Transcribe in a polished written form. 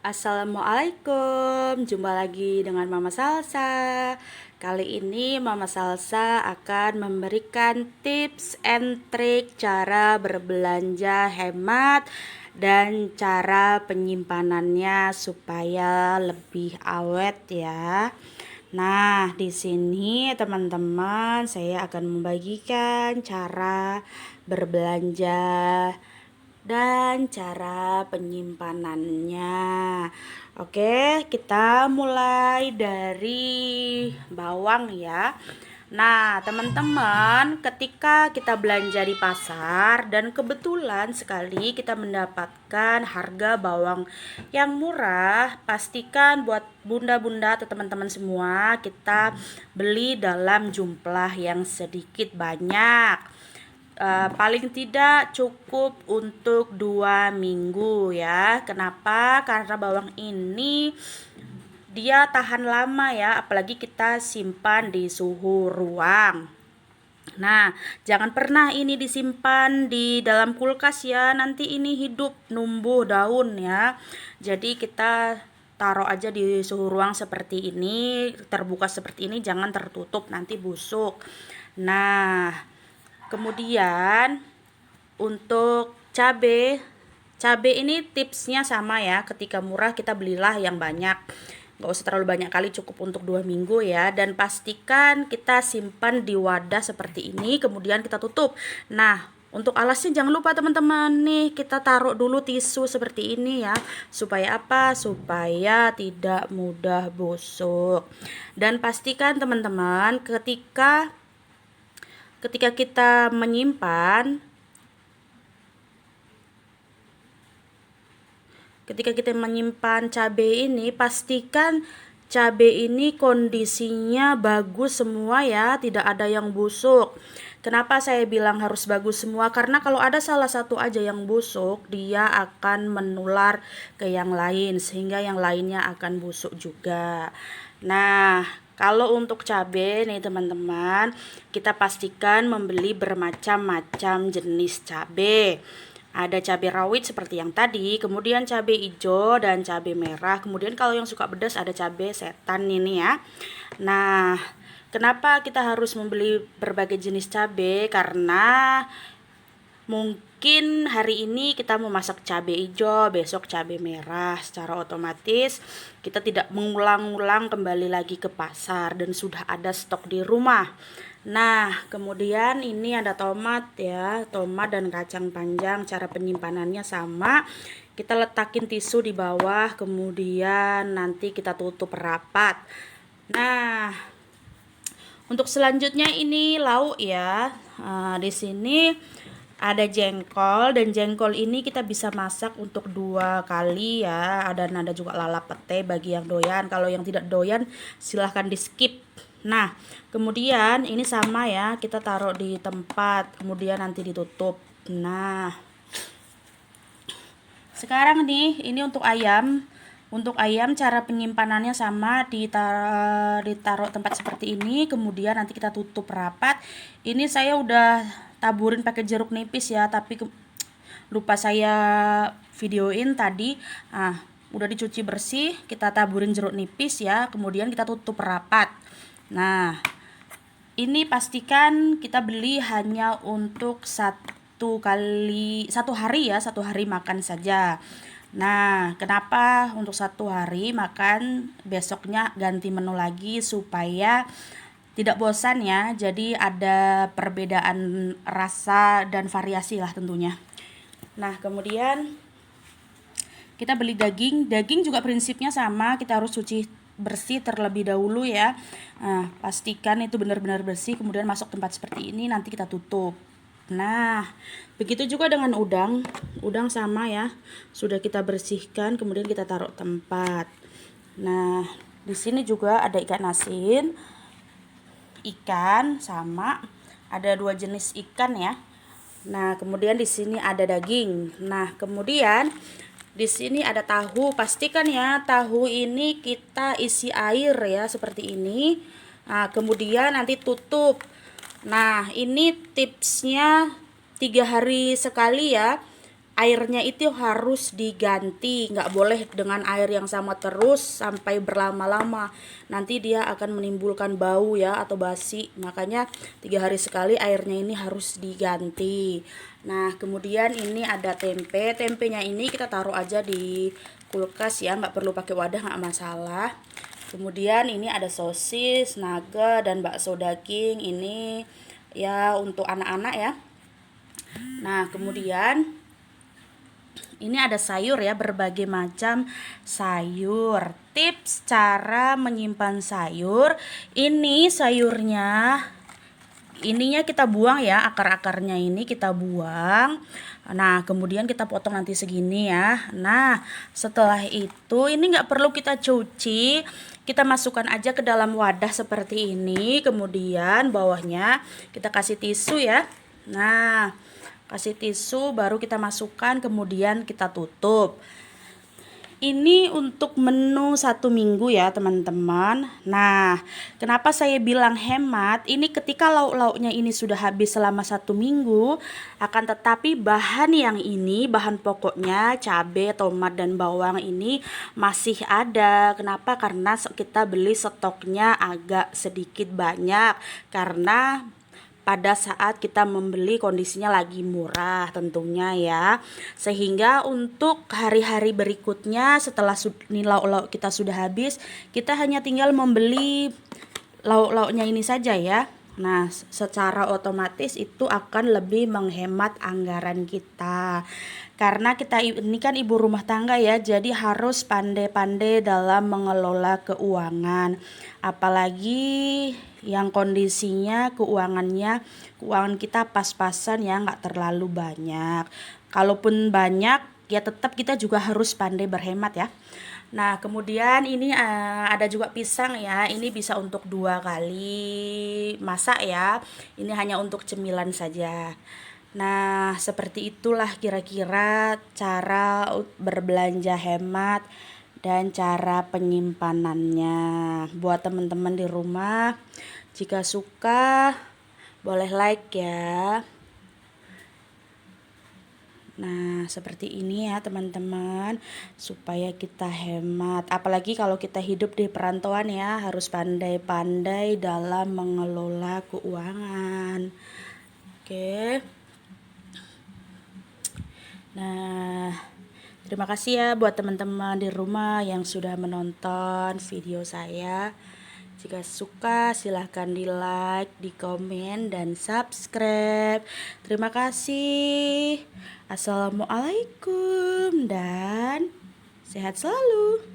Assalamualaikum, jumpa lagi dengan Mama Salsa. Kali ini Mama Salsa akan memberikan tips and trik cara berbelanja hemat dan cara penyimpanannya supaya lebih awet ya. Nah, di sini teman-teman saya akan membagikan cara berbelanja dan cara penyimpanannya. Oke, kita mulai dari bawang ya. Nah, teman-teman, ketika kita belanja di pasar dan kebetulan sekali kita mendapatkan harga bawang yang murah, pastikan buat bunda-bunda atau teman-teman semua kita beli dalam jumlah yang sedikit banyak. Paling tidak cukup untuk 2 minggu ya. Kenapa? Karena bawang ini dia tahan lama ya, apalagi kita simpan di suhu ruang. Nah, jangan pernah ini disimpan di dalam kulkas ya, nanti ini hidup numbuh daun ya. Jadi kita taruh aja di suhu ruang seperti ini, terbuka seperti ini, jangan tertutup nanti busuk. Nah, kemudian untuk cabe ini tipsnya sama ya, ketika murah kita belilah yang banyak. Gak usah terlalu banyak kali, cukup untuk 2 minggu ya. Dan pastikan kita simpan di wadah seperti ini, kemudian kita tutup. Nah, untuk alasnya jangan lupa teman-teman nih, kita taruh dulu tisu seperti ini ya. Supaya apa? Supaya tidak mudah busuk. Dan pastikan teman-teman ketika kita menyimpan cabai ini, pastikan cabai ini kondisinya bagus semua ya, tidak ada yang busuk. Kenapa saya bilang harus bagus semua? Karena kalau ada salah satu aja yang busuk, dia akan menular ke yang lain sehingga yang lainnya akan busuk juga. Nah, kalau untuk cabai nih teman-teman, kita pastikan membeli bermacam-macam jenis cabai. Ada cabai rawit seperti yang tadi, kemudian cabai hijau dan cabai merah. Kemudian kalau yang suka pedas ada cabai setan ini ya. Nah, kenapa kita harus membeli berbagai jenis cabai? Karena mungkin hari ini kita mau masak cabai hijau, besok cabai merah. Secara otomatis kita tidak mengulang-ulang kembali lagi ke pasar dan sudah ada stok di rumah. Nah, kemudian ini ada tomat ya, tomat dan kacang panjang. Cara penyimpanannya sama. Kita letakin tisu di bawah, kemudian nanti kita tutup rapat. Nah, untuk selanjutnya ini lauk ya. Di sini ada jengkol, dan jengkol ini kita bisa masak untuk 2 kali ya. Ada juga lalap pete bagi yang doyan. Kalau yang tidak doyan silahkan di skip. Nah, kemudian ini sama ya, kita taruh di tempat, kemudian nanti ditutup. Nah, sekarang nih, ini untuk ayam. Untuk ayam cara penyimpanannya sama, ditaruh tempat seperti ini, kemudian nanti kita tutup rapat. Ini saya udah taburin pakai jeruk nipis ya, tapi lupa saya videoin tadi. Udah dicuci bersih, kita taburin jeruk nipis ya, kemudian kita tutup rapat. Nah, ini pastikan kita beli hanya untuk satu hari ya, 1 hari makan saja. Nah, kenapa untuk 1 hari makan, besoknya ganti menu lagi supaya tidak bosan ya. Jadi ada perbedaan rasa dan variasi lah tentunya. Nah, kemudian kita beli daging. Daging juga prinsipnya sama, kita harus cuci bersih terlebih dahulu ya. Nah, pastikan itu benar-benar bersih, kemudian masuk tempat seperti ini, nanti kita tutup. Nah, begitu juga dengan udang. Udang sama ya, sudah kita bersihkan, kemudian kita taruh tempat. Nah, di sini juga ada ikan asin, ikan sama, ada 2 jenis ikan ya. Nah, kemudian di sini ada daging. Nah, kemudian di sini ada tahu. Pastikan ya, tahu ini kita isi air ya seperti ini. Nah, kemudian nanti tutup. Nah, ini tipsnya 3 hari sekali ya. airnya itu harus diganti, nggak boleh dengan air yang sama terus sampai berlama-lama, nanti dia akan menimbulkan bau ya atau basi. Makanya 3 hari sekali airnya ini harus diganti. Nah kemudian ini ada tempenya ini kita taruh aja di kulkas ya, nggak perlu pakai wadah, nggak masalah. Kemudian ini ada sosis, naga, dan bakso daging, ini ya untuk anak-anak ya. Nah kemudian ini ada sayur ya, berbagai macam sayur. Tips cara menyimpan sayur. Ini sayurnya, ininya kita buang ya, akar-akarnya ini kita buang. Nah kemudian kita potong nanti segini ya. Nah setelah itu ini nggak perlu kita cuci, kita masukkan aja ke dalam wadah seperti ini. Kemudian bawahnya kita kasih tisu ya. Nah kasih tisu baru kita masukkan, kemudian kita tutup. Ini untuk menu 1 minggu ya teman-teman. Nah kenapa saya bilang hemat, ini ketika lauk-lauknya ini sudah habis selama 1 minggu, akan tetapi bahan yang ini, bahan pokoknya cabai, tomat, dan bawang ini masih ada. Kenapa? Karena kita beli stoknya agak sedikit banyak, karena pada saat kita membeli kondisinya lagi murah tentunya ya, sehingga untuk hari-hari berikutnya setelah lauk-lauk kita sudah habis, kita hanya tinggal membeli lauk-lauknya ini saja ya. Nah secara otomatis itu akan lebih menghemat anggaran kita, karena kita ini kan ibu rumah tangga ya, jadi harus pandai-pandai dalam mengelola keuangan. Apalagi yang kondisinya keuangan kita pas-pasan ya, nggak terlalu banyak. Kalaupun banyak ya tetap kita juga harus pandai berhemat ya. Nah kemudian ini ada juga pisang ya, ini bisa untuk 2 kali masak ya, ini hanya untuk cemilan saja. Nah seperti itulah kira-kira cara berbelanja hemat dan cara penyimpanannya buat teman-teman di rumah. Jika suka boleh like ya. Nah seperti ini ya teman-teman, supaya kita hemat. Apalagi kalau kita hidup di perantauan ya, harus pandai-pandai dalam mengelola keuangan. Oke. Nah terima kasih ya buat teman-teman di rumah yang sudah menonton video saya. Jika suka silahkan di like, di komen, dan subscribe. Terima kasih. Assalamualaikum dan sehat selalu.